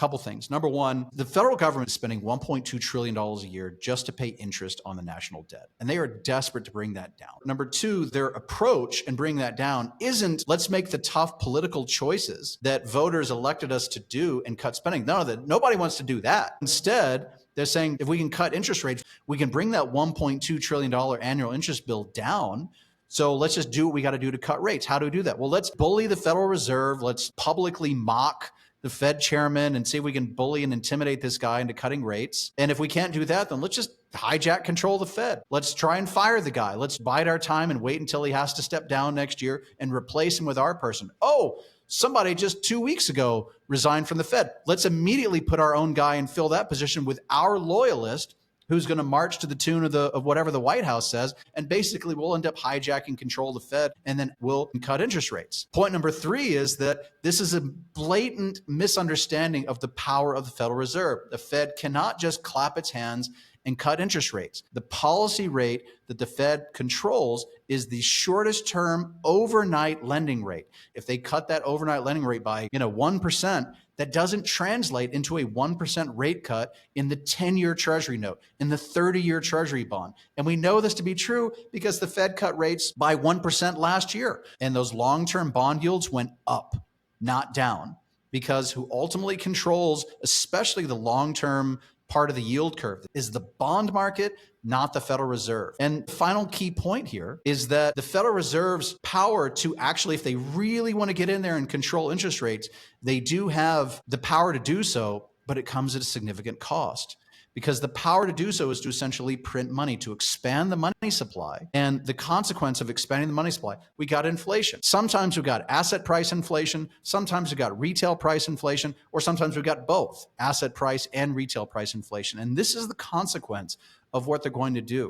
couple things. Number one, the federal government is spending $1.2 trillion a year just to pay interest on the national debt, and they are desperate to bring that down. Number two, their approach in bringing that down isn't let's make the tough political choices that voters elected us to do and cut spending. Nobody wants to do that. Instead, they're saying if we can cut interest rates, we can bring that $1.2 trillion annual interest bill down. So let's just do what we got to do to cut rates. How do we do that? Well, let's bully the Federal Reserve. Let's publicly mock the Fed chairman and see if we can bully and intimidate this guy into cutting rates. And if we can't do that, then let's just hijack control of the Fed. Let's try and fire the guy. Let's bide our time and wait until he has to step down next year and replace him with our person. Oh, somebody just 2 weeks ago resigned from the Fed. Let's immediately put our own guy and fill that position with our loyalist who's going to march to the tune of whatever the White House says. And basically we'll end up hijacking control of the Fed, and then we'll cut interest rates. Point number three is that this is a blatant misunderstanding of the power of the Federal Reserve. The Fed cannot just clap its hands and cut interest rates. The policy rate that the Fed controls is the shortest term overnight lending rate. If they cut that overnight lending rate by 1%, that doesn't translate into a 1% rate cut in the 10-year Treasury note, in the 30-year Treasury bond. And we know this to be true because the Fed cut rates by 1% last year. And those long-term bond yields went up, not down, because who ultimately controls, especially the long-term part of the yield curve, is the bond market, not the Federal Reserve. And the final key point here is that the Federal Reserve's power to actually, if they really want to get in there and control interest rates, they do have the power to do so, but it comes at a significant cost. Because the power to do so is to essentially print money, to expand the money supply. And the consequence of expanding the money supply, we got inflation. Sometimes we've got asset price inflation, sometimes we've got retail price inflation, or sometimes we've got both asset price and retail price inflation. And this is the consequence of what they're going to do.